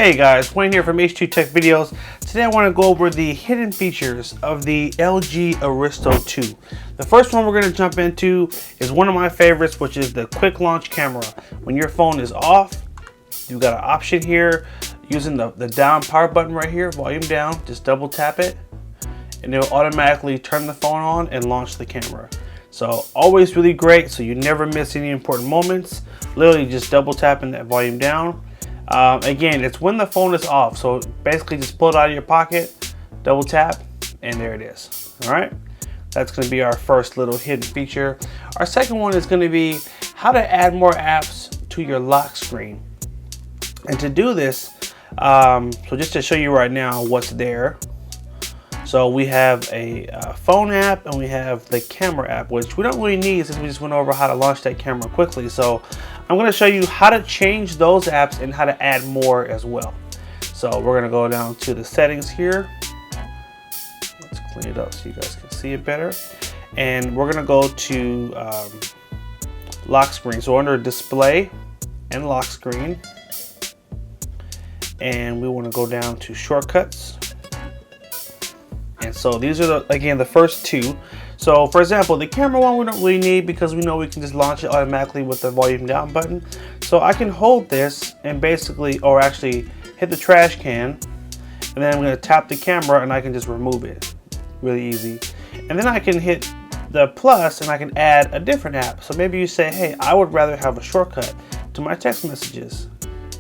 Hey guys, Wayne here from H2 Tech Videos. Today I want to go over the hidden features of the LG Aristo 2. The first one we're going to jump into is one of my favorites, which is the quick launch camera. When your phone is off, you've got an option here using the down power button right here, volume down, just double tap it and it'll automatically turn the phone on and launch the camera. So always really great, so you never miss any important moments. Literally just double tapping that volume down. Again, it's when the phone is off, so basically just pull it out of your pocket, double tap, and there it is. All right, that's going to be our first little hidden feature. Our second one is going to be how to add more apps to your lock screen. And to do this, so just to show you right now what's there. So we have a phone app and we have the camera app, which we don't really need since we just went over how to launch that camera quickly. So I'm going to show you how to change those apps and how to add more as well. So we're going to go down to the settings here. Let's clean it up so you guys can see it better. And we're going to go to lock screen. So under display and lock screen. And we want to go down to shortcuts. And so these are again the first two. So for example, the camera one we don't really need because we know we can just launch it automatically with the volume down button. So I can hold this and basically, or actually hit the trash can, and then I'm going to tap the camera and I can just remove it. Really easy. And then I can hit the plus and I can add a different app. So maybe you say, hey, I would rather have a shortcut to my text messages.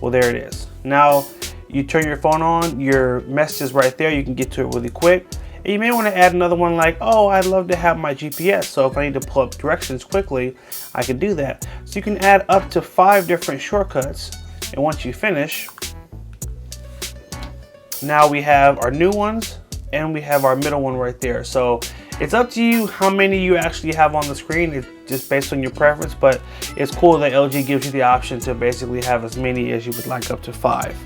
Well, there it is. Now you turn your phone on, your message is right there. You can get to it really quick. And you may want to add another one like, oh, I'd love to have my GPS. So if I need to pull up directions quickly, I can do that. So you can add up to 5 different shortcuts. And once you finish, now we have our new ones and we have our middle one right there. So it's up to you how many you actually have on the screen. It's just based on your preference, but it's cool that LG gives you the option to basically have as many as you would like, up to 5.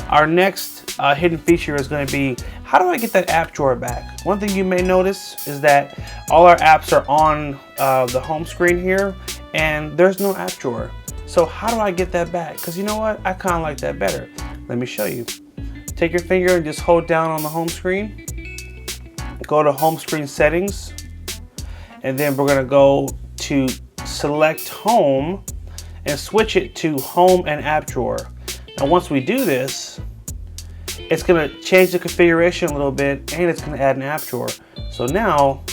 Our next hidden feature is going to be, how do I get that app drawer back? One thing you may notice is that all our apps are on the home screen here and there's no app drawer. So how do I get that back? Because you know what? I kind of like that better. Let me show you. Take your finger and just hold down on the home screen. Go to home screen settings. And then we're going to go to select home and switch it to home and app drawer. Now once we do this, it's going to change the configuration a little bit and it's going to add an app drawer. So now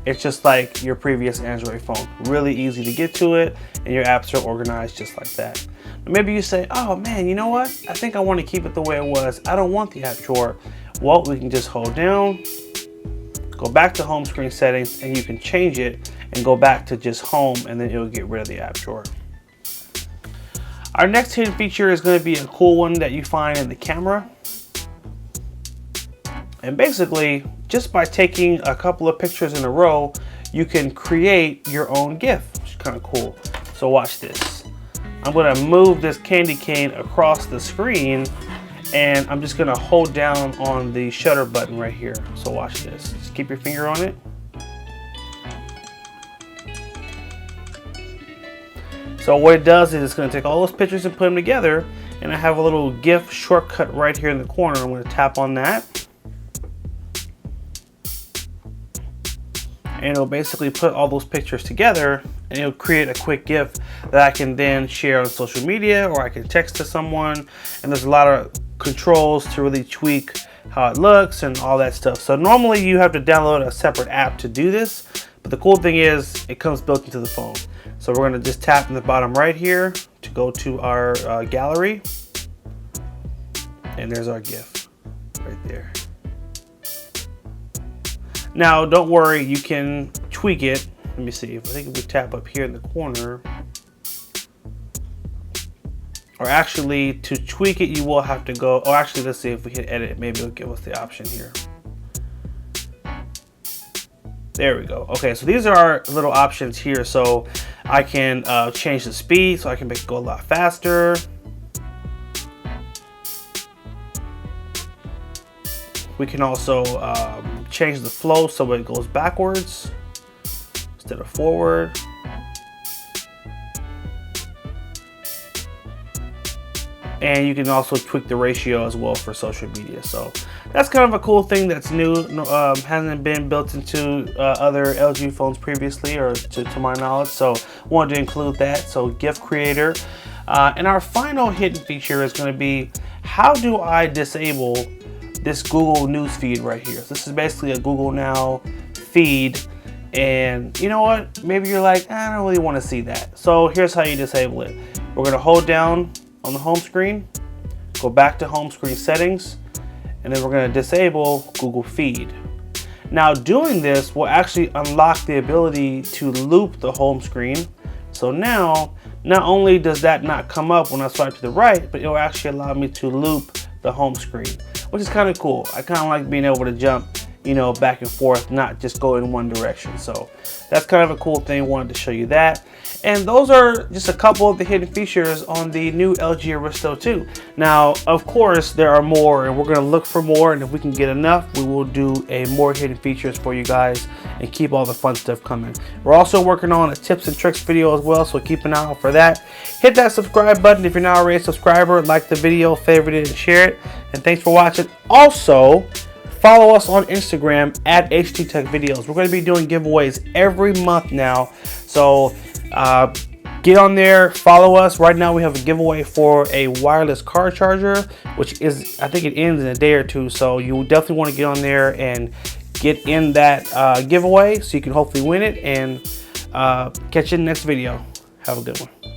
it's just like your previous Android phone. Really easy to get to it and your apps are organized just like that. Now maybe you say, oh man, you know what? I think I want to keep it the way it was. I don't want the app drawer. Well, we can just hold down, go back to home screen settings, and you can change it and go back to just home, and then it'll get rid of the app drawer. Our next hidden feature is going to be a cool one that you find in the camera. And basically, just by taking a couple of pictures in a row, you can create your own GIF, which is kind of cool. So watch this. I'm going to move this candy cane across the screen, and I'm just going to hold down on the shutter button right here. So watch this. Just keep your finger on it. So what it does is it's going to take all those pictures and put them together, and I have a little GIF shortcut right here in the corner. I'm going to tap on that, and it'll basically put all those pictures together, and it'll create a quick GIF that I can then share on social media, or I can text to someone. And there's a lot of controls to really tweak how it looks and all that stuff. So normally you have to download a separate app to do this, but the cool thing is it comes built into the phone. So we're going to just tap in the bottom right here to go to our gallery, and there's our GIF right there. Now don't worry, you can tweak it. Let me see, I think if we tap up here in the corner, or actually to tweak it you will have to go, or actually let's see, if we hit edit, maybe it'll give us the option here. There we go. Okay, so these are our little options here. So I can change the speed, so I can make it go a lot faster. We can also change the flow so it goes backwards instead of forward. and you can also tweak the ratio as well for social media. So that's kind of a cool thing that's new. Hasn't been built into other LG phones previously, or to my knowledge, so wanted to include that. So GIF creator, and our final hidden feature is going to be, how do I disable this Google News feed right here? So this is basically a Google Now feed, and you know what, maybe you're like, I don't really want to see that. So here's how you disable it. We're going to hold down on the home screen, go back to home screen settings, and then we're going to disable Google Feed. Now doing this will actually unlock the ability to loop the home screen. So now, not only does that not come up when I swipe to the right, but it will actually allow me to loop the home screen, which is kind of cool. I kind of like being able to jump, you know, back and forth, not just go in one direction. So that's kind of a cool thing. Wanted to show you that. And those are just a couple of the hidden features on the new LG Aristo 2. Now, of course, there are more, and we're going to look for more, and if we can get enough, we will do a more hidden features for you guys and keep all the fun stuff coming. We're also working on a tips and tricks video as well, so keep an eye out for that. Hit that subscribe button if you're not already a subscriber, like the video, favorite it, and share it. And thanks for watching. Also, follow us on Instagram at HT Tech Videos. We're going to be doing giveaways every month now, so get on there, follow us. Right now we have a giveaway for a wireless car charger, which is, I think it ends in a day or two, so you definitely want to get on there and get in that giveaway so you can hopefully win it, and catch you in the next video. Have a good one.